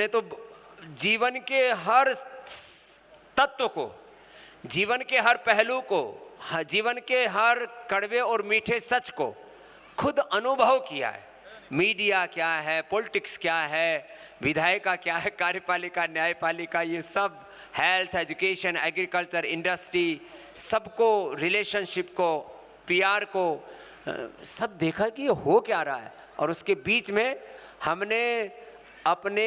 हमने तो जीवन के हर तत्व को, जीवन के हर पहलू को, जीवन के हर कड़वे और मीठे सच को खुद अनुभव किया है। मीडिया क्या है, पॉलिटिक्स क्या है, विधायिका क्या है, कार्यपालिका, न्यायपालिका, ये सब, हेल्थ, एजुकेशन, एग्रीकल्चर, इंडस्ट्री, सबको, रिलेशनशिप को, पीआर को, सब देखा कि ये हो क्या रहा है। और उसके बीच में हमने अपने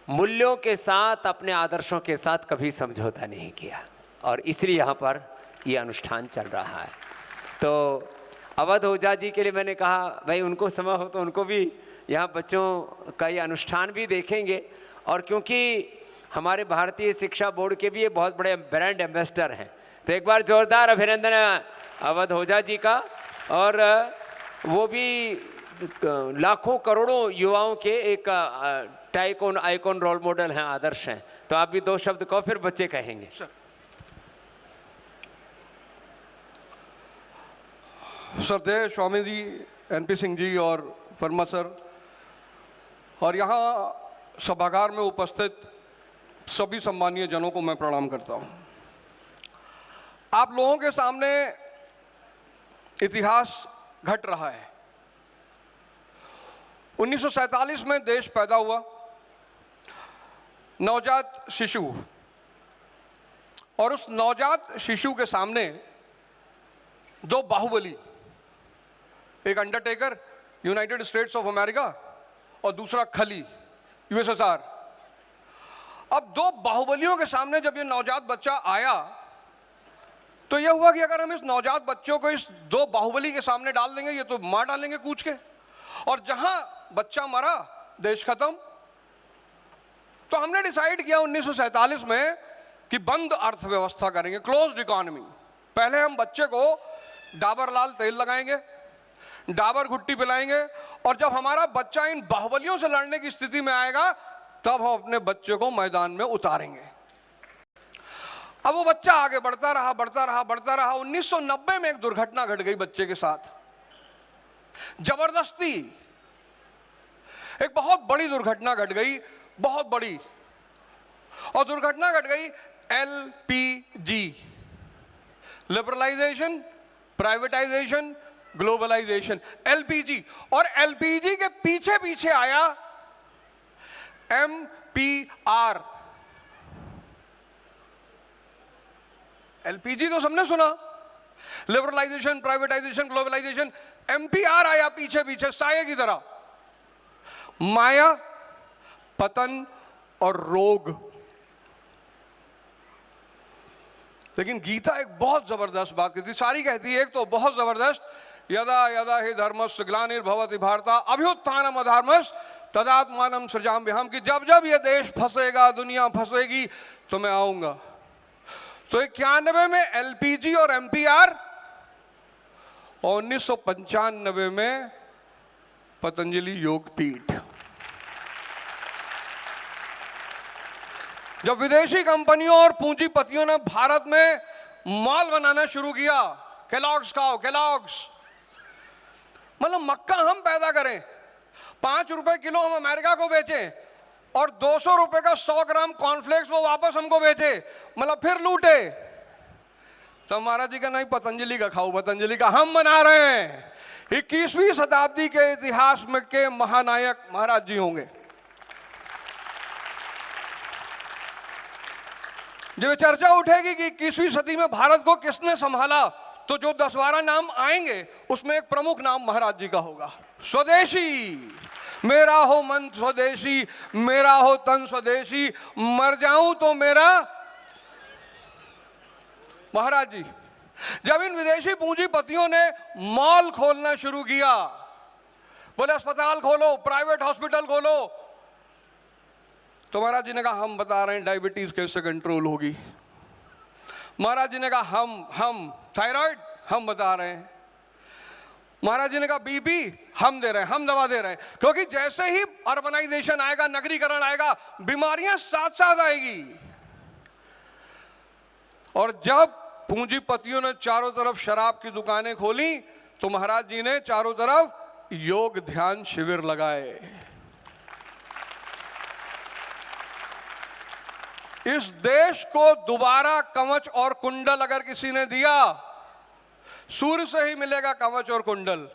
मूल्यों के साथ, अपने आदर्शों के साथ कभी समझौता नहीं किया, और इसलिए यहाँ पर ये अनुष्ठान चल रहा है। तो अवध ओझा जी के लिए मैंने कहा भाई उनको समय हो तो उनको भी यहाँ बच्चों का ये अनुष्ठान भी देखेंगे, और क्योंकि हमारे भारतीय शिक्षा बोर्ड के भी ये बहुत बड़े ब्रांड एम्बेसडर हैं, तो एक बार जोरदार अभिनंदन अवध ओझा जी का। और वो भी लाखों करोड़ों युवाओं के एक टाइकॉन आइकॉन रोल मॉडल हैं, आदर्श हैं। तो आप भी दो शब्द कहो, फिर बच्चे कहेंगे। श्रद्धेय स्वामी जी, एनपी सिंह जी और वर्मा सर, और यहाँ सभागार में उपस्थित सभी सम्मानीय जनों को मैं प्रणाम करता हूँ। आप लोगों के सामने इतिहास घट रहा है। 1947 में देश पैदा हुआ, नवजात शिशु, और उस नवजात शिशु के सामने दो बाहुबली, एक Undertaker United states of America और दूसरा खली यूएसएसआर। अब दो बाहुबलियों के सामने जब ये नवजात बच्चा आया तो यह हुआ कि अगर हम इस नवजात बच्चों को इस दो बाहुबली के सामने डाल देंगे, ये तो मार डालेंगे कूच के, और जहां बच्चा मरा देश खत्म। तो हमने डिसाइड किया 1947 में कि बंद अर्थव्यवस्था करेंगे, क्लोज्ड इकोनॉमी। पहले हम बच्चे को डाबर लाल तेल लगाएंगे, डाबर घुट्टी पिलाएंगे, और जब हमारा बच्चा इन बाहुबलियों से लड़ने की स्थिति में आएगा तब हम अपने बच्चे को मैदान में उतारेंगे। अब वो बच्चा आगे बढ़ता रहा, बढ़ता रहा, बढ़ता रहा। 1990 में एक दुर्घटना घट गई बच्चे के साथ, जबरदस्ती एक बहुत बड़ी दुर्घटना घट गई, बहुत बड़ी। और दुर्घटना घट गई LPG, liberalisation, privatisation, globalisation, LPG. और एलपीजी के पीछे पीछे आया एमपीआर। एलपीजी तो सबने सुना, लिबरलाइजेशन, प्राइवेटाइजेशन, ग्लोबलाइजेशन। एमपीआर आया पीछे पीछे साये की तरह। माया, पतन और रोग। लेकिन गीता एक बहुत जबरदस्त बात कहती, सारी कहती है, एक तो बहुत जबरदस्त, यदा यदा हि धर्मस्य ग्लानिर्भवति भारत अभ्युत्थानम् अधर्मस्य तदात्मानं सृजाम्यहम्, कि जब जब ये देश फंसेगा, दुनिया फंसेगी, तो मैं आऊंगा। तो 91 में एलपीजी और एमपीआर, और 1995 में पतंजलि योगपीठ। जब विदेशी कंपनियों और पूंजीपतियों ने भारत में मॉल बनाना शुरू किया, केलॉग्स खाओ, केलॉग्स, मतलब मक्का हम पैदा करें, 5 रुपए किलो हम अमेरिका को बेचें, और 200 रुपए का 100 ग्राम कॉर्नफ्लेक्स वो वापस हमको बेचे, मतलब फिर लूटे। तो महाराज जी का नहीं, पतंजलि का खाओ, पतंजलि का हम बना रहे हैं। 21वीं शताब्दी के इतिहास में के महानायक महाराज जी होंगे। जब चर्चा उठेगी कि 21वीं सदी में भारत को किसने संभाला, तो जो 10-12 नाम आएंगे उसमें एक प्रमुख नाम महाराज जी का होगा। स्वदेशी, मेरा हो मन स्वदेशी, मेरा हो तन स्वदेशी, मर जाऊं तो मेरा। महाराज जी जब इन विदेशी पूंजीपतियों ने मॉल खोलना शुरू किया, बोले अस्पताल खोलो, प्राइवेट हॉस्पिटल खोलो, तो महाराज जी ने कहा हम बता रहे हैं डायबिटीज कैसे कंट्रोल होगी। महाराज जी ने कहा हम थायराइड हम बता रहे हैं। महाराज जी ने कहा बीपी हम दे रहे हैं, हम दवा दे रहे हैं। क्योंकि जैसे ही अर्बनाइजेशन आएगा, नगरीकरण आएगा, बीमारियां साथ साथ आएगी। और जब पूंजीपतियों ने चारों तरफ शराब की दुकानें खोली, तो महाराज जी ने चारों तरफ योग ध्यान शिविर लगाए। इस देश को दोबारा कवच और कुंडल अगर किसी ने दिया, सूर्य से ही मिलेगा कवच और कुंडल।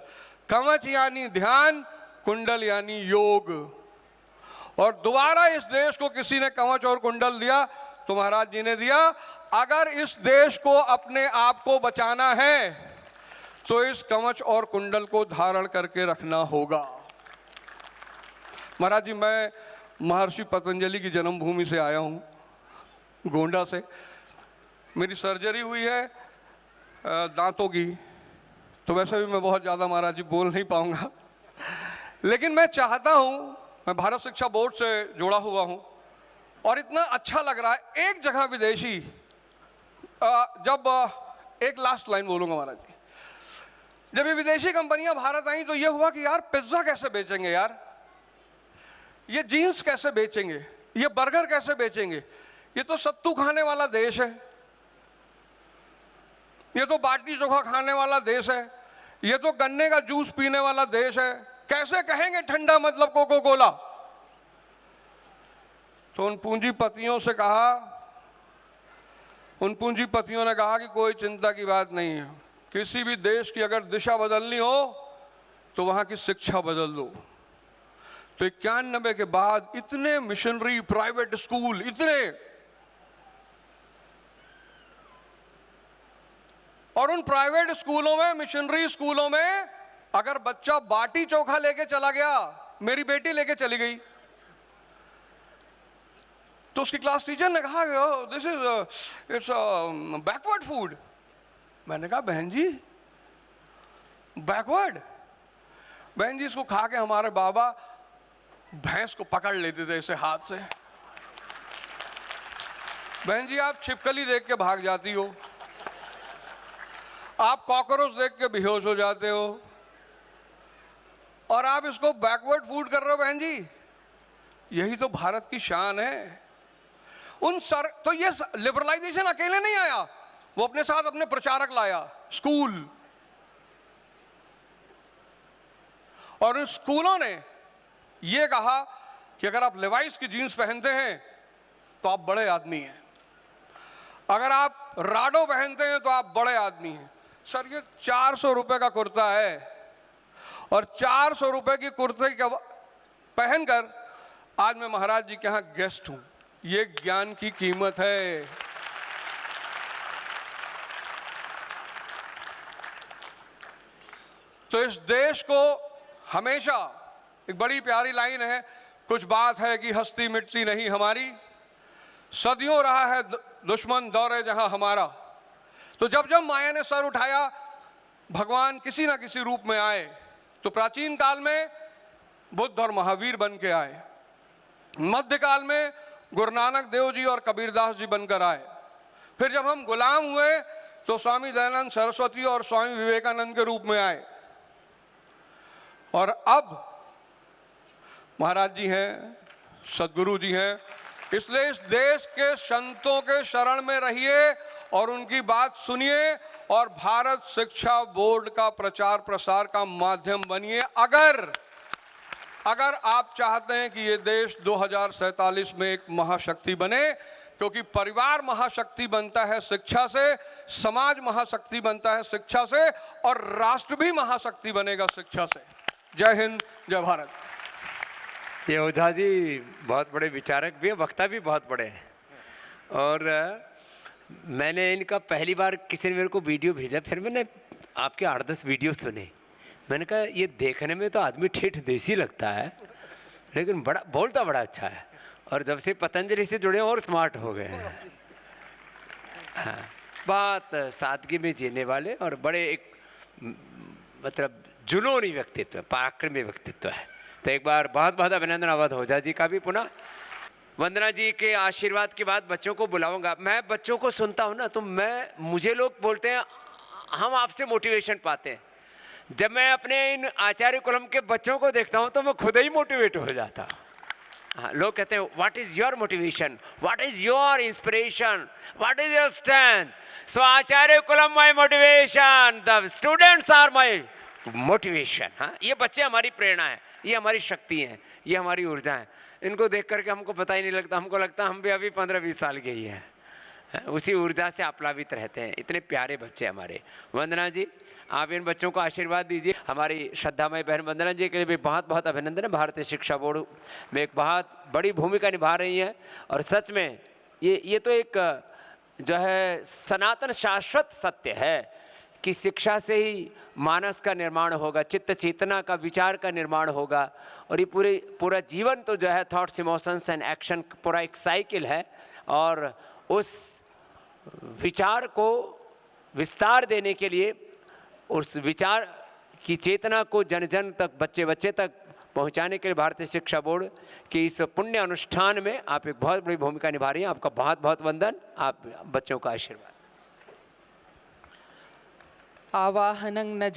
कवच यानी ध्यान, कुंडल यानी योग। और दोबारा इस देश को किसी ने कवच और कुंडल दिया तो महाराज जी ने दिया। अगर इस देश को अपने आप को बचाना है तो इस कवच और कुंडल को धारण करके रखना होगा। महाराज जी, मैं महर्षि पतंजलि की जन्मभूमि से आया हूँ, गोंडा से। मेरी सर्जरी हुई है दांतों की, तो वैसे भी मैं बहुत ज़्यादा महाराज जी बोल नहीं पाऊंगा, लेकिन मैं चाहता हूँ, मैं भारत शिक्षा बोर्ड से जुड़ा हुआ हूँ और इतना अच्छा लग रहा है। एक जगह विदेशी जब एक लास्ट लाइन बोलूँगा महाराज जी, जब ये विदेशी कंपनियां भारत आई तो ये हुआ कि यार पिज्ज़ा कैसे बेचेंगे, यार ये जीन्स कैसे बेचेंगे, ये बर्गर कैसे बेचेंगे, ये तो सत्तू खाने वाला देश है, ये तो बाटी चोखा खाने वाला देश है, ये तो गन्ने का जूस पीने वाला देश है, कैसे कहेंगे ठंडा मतलब कोको कोला। तो उन पूंजीपतियों से कहा, उन पूंजीपतियों ने कहा कि कोई चिंता की बात नहीं है, किसी भी देश की अगर दिशा बदलनी हो तो वहां की शिक्षा बदल दो। तो 91 के बाद इतने मिशनरी प्राइवेट स्कूल, इतने, और उन प्राइवेट स्कूलों में, मिशनरी स्कूलों में अगर बच्चा बाटी चोखा लेके चला गया, मेरी बेटी लेके चली गई, तो उसकी क्लास टीचर ने कहा this is it's backward food. मैंने कहा बहन जी बैकवर्ड? बहन जी इसको खा के हमारे बाबा भैंस को पकड़ लेते थे इसे हाथ से। बहन जी आप छिपकली देख के भाग जाती हो, आप कॉकरोच देख के बेहोश हो जाते हो, और आप इसको बैकवर्ड फूड कर रहे हो। बहन जी यही तो भारत की शान है। तो ये लिबरलाइजेशन अकेले नहीं आया, वो अपने साथ अपने प्रचारक लाया, स्कूल, और उन स्कूलों ने ये कहा कि अगर आप लेवाइस की जीन्स पहनते हैं तो आप बड़े आदमी हैं, अगर आप राडो पहनते हैं तो आप बड़े आदमी हैं। सर ये 400 रुपए का कुर्ता है, और 400 रुपए की कुर्ते के पहनकर आज मैं महाराज जी के यहाँ गेस्ट हूं। ये ज्ञान की कीमत है। तो इस देश को हमेशा, एक बड़ी प्यारी लाइन है, कुछ बात है कि हस्ती मिटती नहीं हमारी, सदियों रहा है दुश्मन दौरे जहां हमारा। तो जब जब माया ने सर उठाया, भगवान किसी ना किसी रूप में आए। तो प्राचीन काल में बुद्ध और महावीर बन के आए, मध्यकाल में गुरु नानक देव जी और कबीरदास जी बनकर आए, फिर जब हम गुलाम हुए तो स्वामी दयानंद सरस्वती और स्वामी विवेकानंद के रूप में आए, और अब महाराज जी हैं, सदगुरु जी हैं। इसलिए इस देश के संतों के शरण में रहिए और उनकी बात सुनिए, और भारत शिक्षा बोर्ड का प्रचार प्रसार का माध्यम बनिए। अगर आप चाहते हैं कि ये देश 2047 में एक महाशक्ति बने, क्योंकि परिवार महाशक्ति बनता है शिक्षा से, समाज महाशक्ति बनता है शिक्षा से, और राष्ट्र भी महाशक्ति बनेगा शिक्षा से। जय हिंद, जय भारत। ये ओझा जी बहुत बड़े विचारक भी हैं, वक्ता भी बहुत बड़े हैं, और मैंने इनका पहली बार किसी ने मेरे को वीडियो भेजा, फिर मैंने आपके 8-10 वीडियो सुने। मैंने कहा ये देखने में तो आदमी ठेठ देसी लगता है, लेकिन बड़ा बोलता बड़ा अच्छा है, और जब से पतंजलि से जुड़े और स्मार्ट हो गए हैं। हाँ, बात सादगी में जीने वाले और बड़े एक मतलब जुनूनी व्यक्तित्व, पराक्रमी व्यक्तित्व है। तो एक बार बहुत बहुत अभिनंदन अवध ओझा जी का भी पुनः। वंदना जी के आशीर्वाद के बाद बच्चों को बुलाऊंगा। मैं बच्चों को सुनता हूँ ना, तो मुझे लोग बोलते हैं हम आपसे मोटिवेशन पाते हैं। जब मैं अपने इन आचार्य कुलम के बच्चों को देखता हूँ तो मैं खुद ही मोटिवेट हो जाता हूँ। हाँ, लोग कहते हैं what is your motivation, what is your inspiration, what is your strength. So Acharya Kulam my motivation, the students are my motivation. हाँ, ये बच्चे हमारी प्रेरणा है, ये हमारी शक्ति है, ये हमारी ऊर्जा है। इनको देख करके हमको पता ही नहीं लगता, हमको लगता हम भी अभी 15-20 साल के ही हैं। उसी ऊर्जा से आप्लावित रहते हैं। इतने प्यारे बच्चे हमारे। वंदना जी, आप इन बच्चों को आशीर्वाद दीजिए। हमारी श्रद्धामय बहन वंदना जी के लिए भी बहुत बहुत अभिनंदन है। भारतीय शिक्षा बोर्ड में एक बहुत बड़ी भूमिका निभा रही हैं और सच में ये तो एक जो है सनातन शाश्वत सत्य है कि शिक्षा से ही मानस का निर्माण होगा, चित्त चेतना का, विचार का निर्माण होगा। और ये पूरा जीवन तो जो है थॉट्स, इमोशंस एंड एक्शन पूरा एक साइकिल है। और उस विचार को विस्तार देने के लिए, उस विचार की चेतना को जन जन तक, बच्चे बच्चे तक पहुंचाने के लिए भारतीय शिक्षा बोर्ड के इस पुण्य अनुष्ठान में आप एक बहुत बड़ी भूमिका निभा रही हैं। आपका बहुत बहुत वंदन, आप बच्चों का आशीर्वाद। आवाहनं न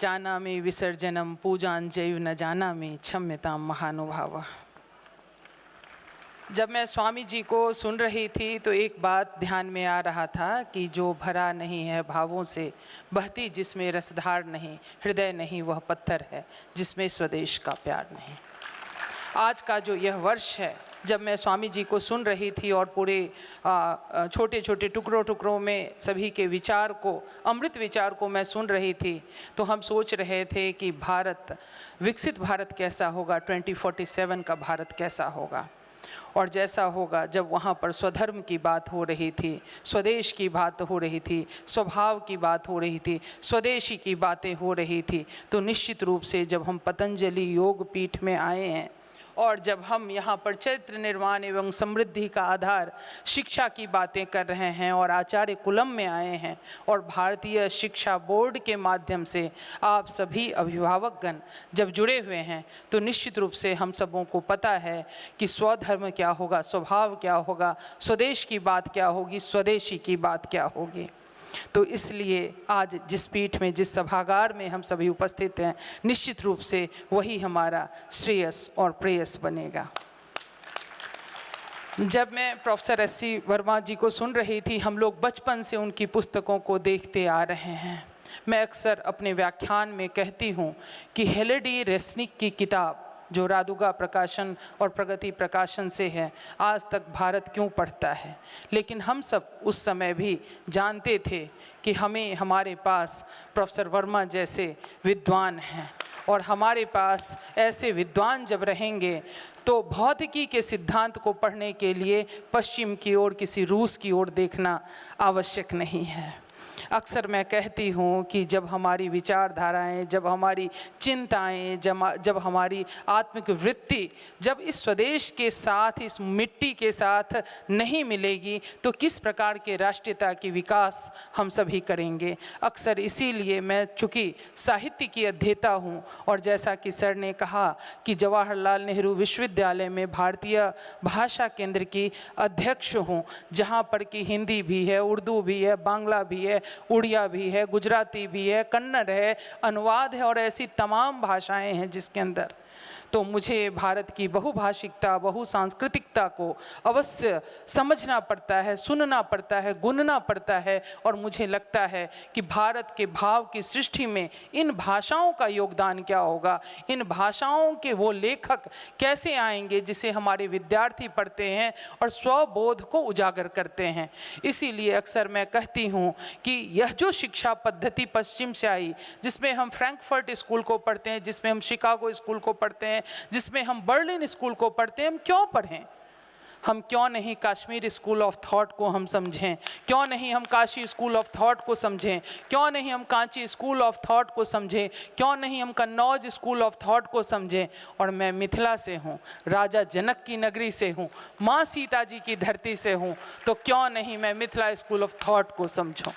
जानामि विसर्जनम पूजांजैव न जानामि क्षम्यतां महानुभाव। जब मैं स्वामी जी को सुन रही थी तो एक बात ध्यान में आ रहा था कि जो भरा नहीं है भावों से, बहती जिसमें रसधार नहीं, हृदय नहीं वह पत्थर है जिसमें स्वदेश का प्यार नहीं। आज का जो यह वर्ष है, जब मैं स्वामी जी को सुन रही थी और पूरे छोटे छोटे टुकड़ों में सभी के विचार को, अमृत विचार को मैं सुन रही थी, तो हम सोच रहे थे कि भारत, विकसित भारत कैसा होगा, 2047 का भारत कैसा होगा। और जैसा होगा, जब वहाँ पर स्वधर्म की बात हो रही थी, स्वदेश की बात हो रही थी, स्वभाव की बात हो रही थी, स्वदेशी की बातें हो रही थी, तो निश्चित रूप से जब हम पतंजलि योग पीठ में आए हैं और जब हम यहाँ पर चरित्र निर्माण एवं समृद्धि का आधार शिक्षा की बातें कर रहे हैं और आचार्य कुलम में आए हैं और भारतीय शिक्षा बोर्ड के माध्यम से आप सभी अभिभावकगण जब जुड़े हुए हैं, तो निश्चित रूप से हम सबों को पता है कि स्वधर्म क्या होगा, स्वभाव क्या होगा, स्वदेश की बात क्या होगी, स्वदेशी की बात क्या होगी। तो इसलिए आज जिस पीठ में, जिस सभागार में हम सभी उपस्थित हैं, निश्चित रूप से वही हमारा श्रेयस और प्रेयस बनेगा। जब मैं प्रोफेसर एस.सी. वर्मा जी को सुन रही थी, हम लोग बचपन से उनकी पुस्तकों को देखते आ रहे हैं। मैं अक्सर अपने व्याख्यान में कहती हूँ कि हेलेडी रेस्निक की किताब जो रादुगा प्रकाशन और प्रगति प्रकाशन से है, आज तक भारत क्यों पढ़ता है। लेकिन हम सब उस समय भी जानते थे कि हमें, हमारे पास प्रोफेसर वर्मा जैसे विद्वान हैं और हमारे पास ऐसे विद्वान जब रहेंगे तो भौतिकी के सिद्धांत को पढ़ने के लिए पश्चिम की ओर, किसी रूस की ओर देखना आवश्यक नहीं है। अक्सर मैं कहती हूँ कि जब हमारी विचारधाराएं, जब हमारी चिंताएं, जब हमारी आत्मिक वृत्ति जब इस स्वदेश के साथ, इस मिट्टी के साथ नहीं मिलेगी, तो किस प्रकार के राष्ट्रीयता की विकास हम सभी करेंगे। अक्सर इसीलिए मैं, चूँकि साहित्य की अध्येता हूँ और जैसा कि सर ने कहा कि जवाहरलाल नेहरू विश्वविद्यालय में भारतीय भाषा केंद्र की अध्यक्ष हूँ, जहाँ पर कि हिंदी भी है, उर्दू भी है, बांग्ला भी है, उड़िया भी है, गुजराती भी है, कन्नड़ है, अनुवाद है और ऐसी तमाम भाषाएं हैं जिसके अंदर। तो मुझे भारत की बहुभाषिकता, बहुसांस्कृतिकता को अवश्य समझना पड़ता है, सुनना पड़ता है, गुनना पड़ता है। और मुझे लगता है कि भारत के भाव की सृष्टि में इन भाषाओं का योगदान क्या होगा, इन भाषाओं के वो लेखक कैसे आएंगे जिसे हमारे विद्यार्थी पढ़ते हैं और स्वबोध को उजागर करते हैं। इसीलिए अक्सर मैं कहती हूँ कि यह जो शिक्षा पद्धति पश्चिम से आई, जिसमें हम फ्रैंकफर्ट स्कूल को पढ़ते हैं, जिसमें हम शिकागो स्कूल को पढ़ते हैं, जिसमें हम बर्लिन स्कूल को पढ़ते हैं, हम क्यों पढ़ें? हम क्यों नहीं कश्मीर स्कूल ऑफ थॉट को हम समझें? क्यों नहीं हम काशी स्कूल ऑफ थॉट को समझें? क्यों नहीं हम कांची स्कूल ऑफ थॉट को समझें? क्यों नहीं हम कन्नौज स्कूल ऑफ थॉट को समझें? और मैं मिथिला से हूँ, राजा जनक की नगरी से हूँ, माँ सीता जी की धरती से हूँ, तो क्यों नहीं मैं मिथिला स्कूल ऑफ थॉट को समझूं?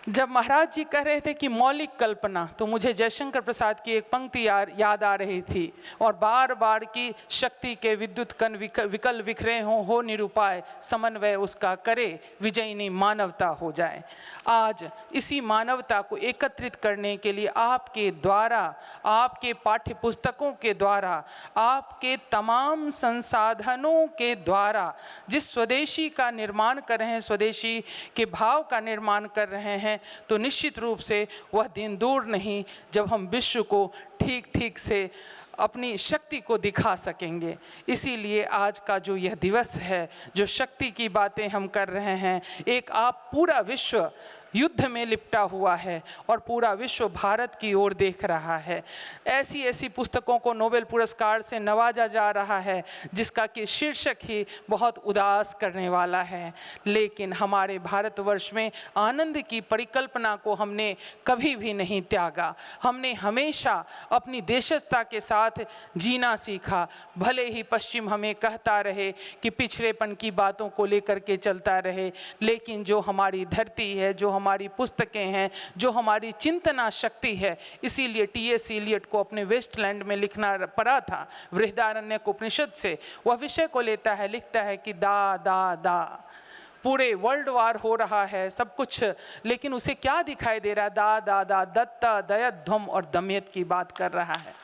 जब महाराज जी कह रहे थे कि मौलिक कल्पना, तो मुझे जयशंकर प्रसाद की एक पंक्ति याद आ रही थी, और बार बार की शक्ति के विद्युत कण विकल बिखरे हो निरुपाय, समन्वय उसका करे, विजयिनी मानवता हो जाए। आज इसी मानवता को एकत्रित करने के लिए आपके द्वारा, आपके पाठ्य पुस्तकों के द्वारा, आपके तमाम संसाधनों के द्वारा जिस स्वदेशी का निर्माण कर रहे हैं, स्वदेशी के भाव का निर्माण कर रहे हैं, हैं तो निश्चित रूप से वह दिन दूर नहीं जब हम विश्व को ठीक ठीक से अपनी शक्ति को दिखा सकेंगे। इसीलिए आज का जो यह दिवस है, जो शक्ति की बातें हम कर रहे हैं, एक आप पूरा विश्व युद्ध में लिपटा हुआ है और पूरा विश्व भारत की ओर देख रहा है। ऐसी ऐसी पुस्तकों को नोबेल पुरस्कार से नवाजा जा रहा है जिसका कि शीर्षक ही बहुत उदास करने वाला है। लेकिन हमारे भारतवर्ष में आनंद की परिकल्पना को हमने कभी भी नहीं त्यागा। हमने हमेशा अपनी देशस्था के साथ जीना सीखा। भले ही पश्चिम हमें कहता रहे कि पिछड़ेपन की बातों को लेकर के चलता रहे, लेकिन जो हमारी धरती है, जो हमारी पुस्तकें हैं, जो हमारी चिंतना शक्ति है, इसीलिए टी.एस. इलियट को अपने वेस्टलैंड में लिखना पड़ा था। बृहदारण्यक उपनिषद से वह विषय को लेता है, लिखता है कि दा दा दा, पूरे वर्ल्ड वार हो रहा है सब कुछ, लेकिन उसे क्या दिखाई दे रहा है? दा दा दा, दत्ता दयध्वम और दमयत की बात कर रहा है।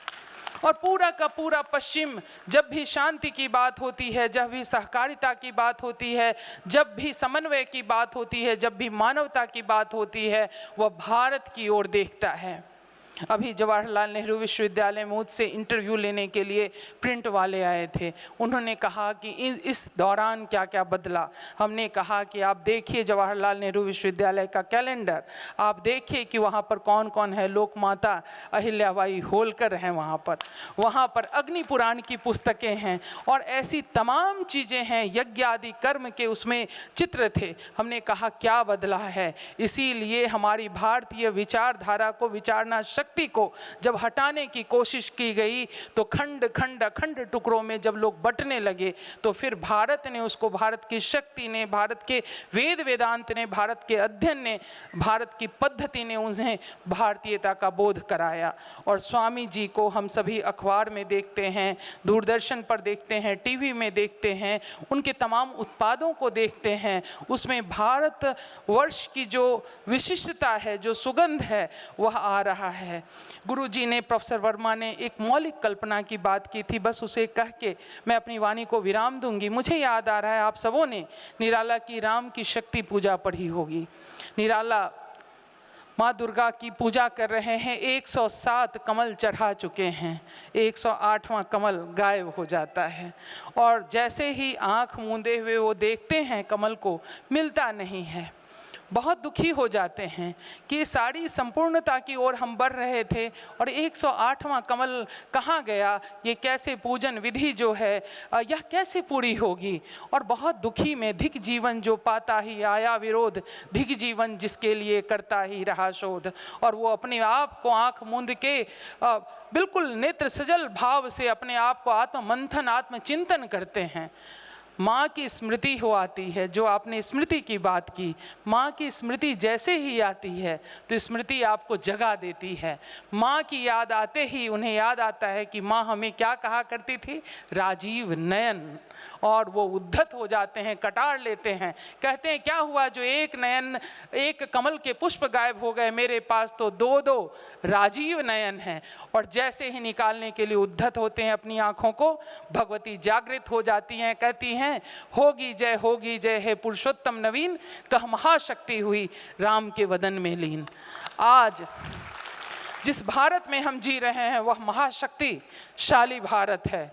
और पूरा का पूरा पश्चिम जब भी शांति की बात होती है, जब भी सहकारिता की बात होती है, जब भी समन्वय की बात होती है, जब भी मानवता की बात होती है, वह भारत की ओर देखता है। अभी जवाहरलाल नेहरू विश्वविद्यालय में मुझसे इंटरव्यू लेने के लिए प्रिंट वाले आए थे। उन्होंने कहा कि इस दौरान क्या क्या बदला। हमने कहा कि आप देखिए जवाहरलाल नेहरू विश्वविद्यालय का कैलेंडर, आप देखिए कि वहाँ पर कौन कौन है। लोकमाता अहिल्याबाई होलकर हैं वहाँ पर अग्नि पुराण की पुस्तकें हैं और ऐसी तमाम चीज़ें हैं, यज्ञ आदि कर्म के उसमें चित्र थे। हमने कहा क्या बदला है। इसीलिए हमारी भारतीय विचारधारा को, विचारना शक्ति को जब हटाने की कोशिश की गई तो खंड खंड अखंड टुकड़ों में जब लोग बंटने लगे तो फिर भारत ने उसको, भारत की शक्ति ने, भारत के वेद वेदांत ने, भारत के अध्ययन ने, भारत की पद्धति ने उन्हें भारतीयता का बोध कराया। और स्वामी जी को हम सभी अखबार में देखते हैं, दूरदर्शन पर देखते हैं, टीवी में देखते हैं, उनके तमाम उत्पादों को देखते हैं, उसमें भारत वर्ष की जो विशिष्टता है, जो सुगंध है, वह आ रहा है। गुरु जी ने, प्रोफेसर वर्मा ने एक मौलिक कल्पना की बात की थी, बस उसे कह के मैं अपनी वाणी को विराम दूंगी। मुझे याद आ रहा है आप सबों ने निराला की राम की शक्ति पूजा पढ़ी होगी। निराला माँ दुर्गा की पूजा कर रहे हैं, 107 कमल चढ़ा चुके हैं, 108वां कमल गायब हो जाता है और जैसे ही आँख मूंदे हुए वो देखते हैं कमल को, मिलता नहीं है। बहुत दुखी हो जाते हैं कि सारी संपूर्णता की ओर हम बढ़ रहे थे और 108वां कमल कहाँ गया, ये कैसे पूजन विधि जो है यह कैसे पूरी होगी। और बहुत दुखी में धिक जीवन जो पाता ही आया विरोध, धिक जीवन जिसके लिए करता ही रहा शोध। और वो अपने आप को आँख मूंद के बिल्कुल नेत्र सजल भाव से अपने आप को आत्ममंथन, आत्मचिंतन करते हैं। माँ की स्मृति हो आती है, जो आपने स्मृति की बात की, माँ की स्मृति जैसे ही आती है तो स्मृति आपको जगा देती है। माँ की याद आते ही उन्हें याद आता है कि माँ हमें क्या कहा करती थी, राजीव नयन। और वो उद्धत हो जाते हैं, कटार लेते हैं, कहते हैं क्या हुआ जो एक नयन, एक कमल के पुष्प गायब हो गए, मेरे पास तो दो दो राजीव नयन हैं। और जैसे ही निकालने के लिए उद्धत होते हैं अपनी आँखों को, भगवती जागृत हो जाती हैं, कहती हैं होगी जय है पुरुषोत्तम नवीन, कह महाशक्ति हुई राम के वदन में लीन। आज जिस भारत में हम जी रहे हैं वह महाशक्तिशाली भारत है।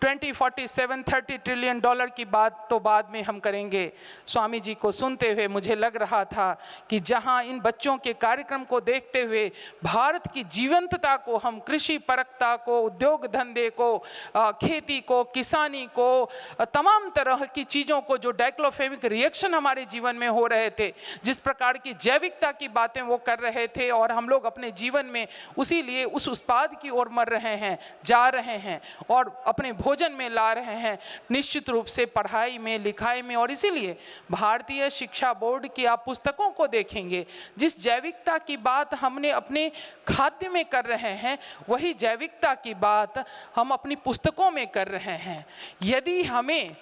2047-30 ट्रिलियन डॉलर की बात तो बाद में हम करेंगे। स्वामी जी को सुनते हुए मुझे लग रहा था कि जहां इन बच्चों के कार्यक्रम को देखते हुए भारत की जीवंतता को, हम कृषि परकता को, उद्योग धंधे को, खेती को, किसानी को, तमाम तरह की चीज़ों को, जो डाइक्लोफेमिक रिएक्शन हमारे जीवन में हो रहे थे, जिस प्रकार की जैविकता की बातें वो कर रहे थे और हम लोग अपने जीवन में उसी लिए उस उत्पाद की ओर मर रहे हैं, जा रहे हैं और अपने भोजन में ला रहे हैं, निश्चित रूप से पढ़ाई में, लिखाई में। और इसीलिए भारतीय शिक्षा बोर्ड की आप पुस्तकों को देखेंगे, जिस जैविकता की बात हमने अपने खाद्य में कर रहे हैं, वही जैविकता की बात हम अपनी पुस्तकों में कर रहे हैं। यदि हमें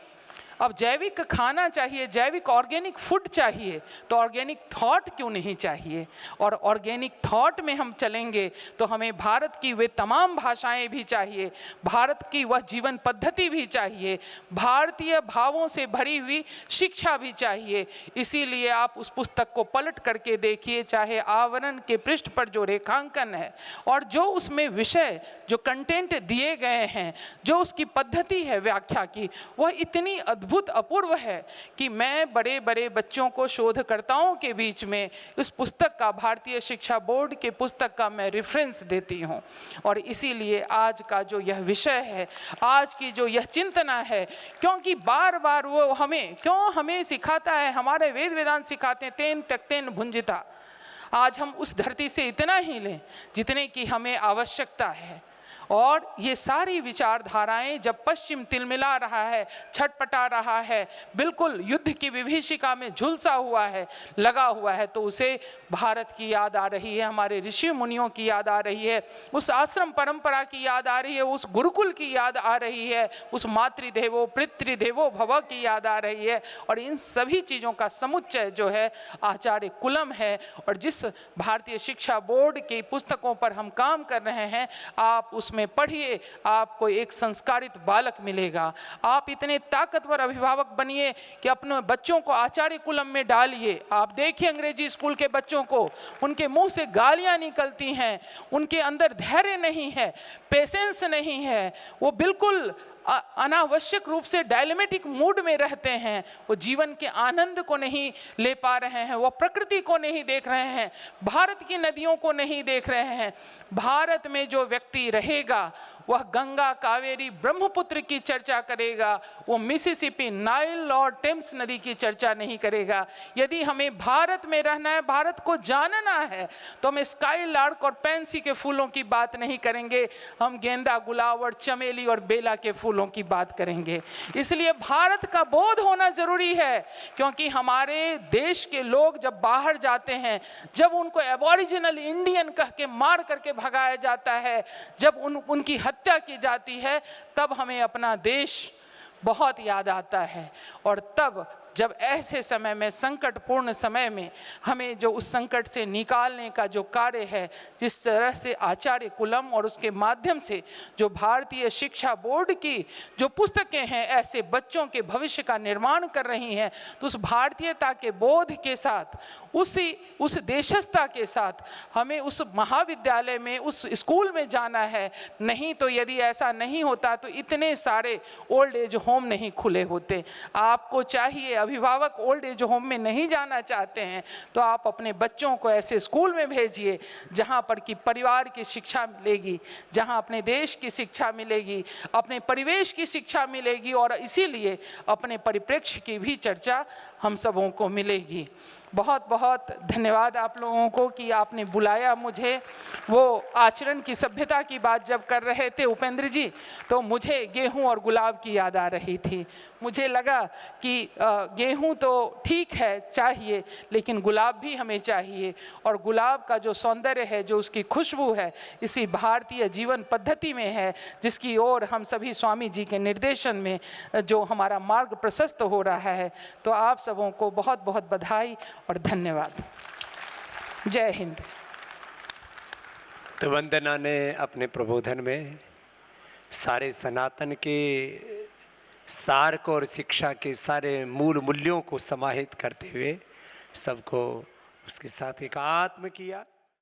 अब जैविक खाना चाहिए, जैविक ऑर्गेनिक फूड चाहिए, तो ऑर्गेनिक थॉट क्यों नहीं चाहिए? और ऑर्गेनिक थॉट में हम चलेंगे तो हमें भारत की वे तमाम भाषाएं भी चाहिए, भारत की वह जीवन पद्धति भी चाहिए, भारतीय भावों से भरी हुई शिक्षा भी चाहिए। इसीलिए आप उस पुस्तक को पलट करके देखिए, चाहे आवरण के पृष्ठ पर जो रेखांकन है और जो उसमें विषय, जो कंटेंट दिए गए हैं, जो उसकी पद्धति है व्याख्या की, वह इतनी अद्भुत अपूर्व है कि मैं बड़े बड़े बच्चों को, शोधकर्ताओं के बीच में इस पुस्तक का, भारतीय शिक्षा बोर्ड के पुस्तक का मैं रेफरेंस देती हूँ। और इसीलिए आज का जो यह विषय है, आज की जो यह चिंतना है, क्योंकि बार बार वो हमें सिखाता है, हमारे वेद वेदांत सिखाते हैं, तेन त्यक्तेन भुंजिता। आज हम उस धरती से इतना ही लें जितने की हमें आवश्यकता है। और ये सारी विचारधाराएं जब पश्चिम तिलमिला रहा है, छटपटा रहा है, बिल्कुल युद्ध की विभीषिका में झुलसा हुआ है, लगा हुआ है, तो उसे भारत की याद आ रही है, हमारे ऋषि मुनियों की याद आ रही है, उस आश्रम परंपरा की याद आ रही है, उस गुरुकुल की याद आ रही है, उस मातृदेवो पितृदेवो भव की याद आ रही है। और इन सभी चीज़ों का समुच्चय जो है आचार्य कुलम है। और जिस भारतीय शिक्षा बोर्ड की पुस्तकों पर हम काम कर रहे हैं, आप उसमें पढ़िए, आपको एक संस्कारित बालक मिलेगा। आप इतने ताकतवर अभिभावक बनिए कि अपने बच्चों को आचार्य कुलम में डालिए। आप देखिए अंग्रेजी स्कूल के बच्चों को, उनके मुंह से गालियां निकलती हैं, उनके अंदर धैर्य नहीं है, पेशेंस नहीं है, वो बिल्कुल अनावश्यक रूप से डायलेमेटिक मूड में रहते हैं, वो जीवन के आनंद को नहीं ले पा रहे हैं, वो प्रकृति को नहीं देख रहे हैं, भारत की नदियों को नहीं देख रहे हैं। भारत में जो व्यक्ति रहेगा वह गंगा, कावेरी, ब्रह्मपुत्र की चर्चा करेगा, वो मिसिसिपी, नाइल और टेम्स नदी की चर्चा नहीं करेगा। यदि हमें भारत में रहना है, भारत को जानना है, तो हम स्काई लार्क और पैंसी के फूलों की बात नहीं करेंगे, हम गेंदा, गुलाब और चमेली और बेला के फूलों की बात करेंगे। इसलिए भारत का बोध होना जरूरी है, क्योंकि हमारे देश के लोग जब बाहर जाते हैं, जब उनको एबोरिजिनल इंडियन कह के मार करके भगाया जाता है, जब उनकी हत्या की जाती है, तब हमें अपना देश बहुत याद आता है। और तब जब ऐसे समय में, संकटपूर्ण समय में, हमें जो उस संकट से निकालने का जो कार्य है, जिस तरह से आचार्य कुलम और उसके माध्यम से जो भारतीय शिक्षा बोर्ड की जो पुस्तकें हैं ऐसे बच्चों के भविष्य का निर्माण कर रही हैं, तो उस भारतीयता के बोध के साथ, उस देशस्था के साथ हमें उस महाविद्यालय में, उस स्कूल में जाना है। नहीं तो यदि ऐसा नहीं होता तो इतने सारे ओल्ड एज होम नहीं खुले होते। आपको चाहिए, अभिभावक ओल्ड एज होम में नहीं जाना चाहते हैं तो आप अपने बच्चों को ऐसे स्कूल में भेजिए जहां पर कि परिवार की शिक्षा मिलेगी, जहां अपने देश की शिक्षा मिलेगी, अपने परिवेश की शिक्षा मिलेगी, और इसीलिए अपने परिप्रेक्ष्य की भी चर्चा हम सबों को मिलेगी। बहुत बहुत धन्यवाद आप लोगों को कि आपने बुलाया मुझे। वो आचरण की सभ्यता की बात जब कर रहे थे उपेंद्र जी, तो मुझे गेहूं और गुलाब की याद आ रही थी। मुझे लगा कि गेहूं तो ठीक है, चाहिए, लेकिन गुलाब भी हमें चाहिए। और गुलाब का जो सौंदर्य है, जो उसकी खुशबू है, इसी भारतीय जीवन पद्धति में है, जिसकी ओर हम सभी स्वामी जी के निर्देशन में जो हमारा मार्ग प्रशस्त हो रहा है। तो आप सबों को बहुत बहुत बधाई और धन्यवाद। जय हिंद। तो वंदना ने अपने प्रबोधन में सारे सनातन के सार को और शिक्षा के सारे मूल मूल्यों को समाहित करते हुए सबको उसके साथ एकात्म किया।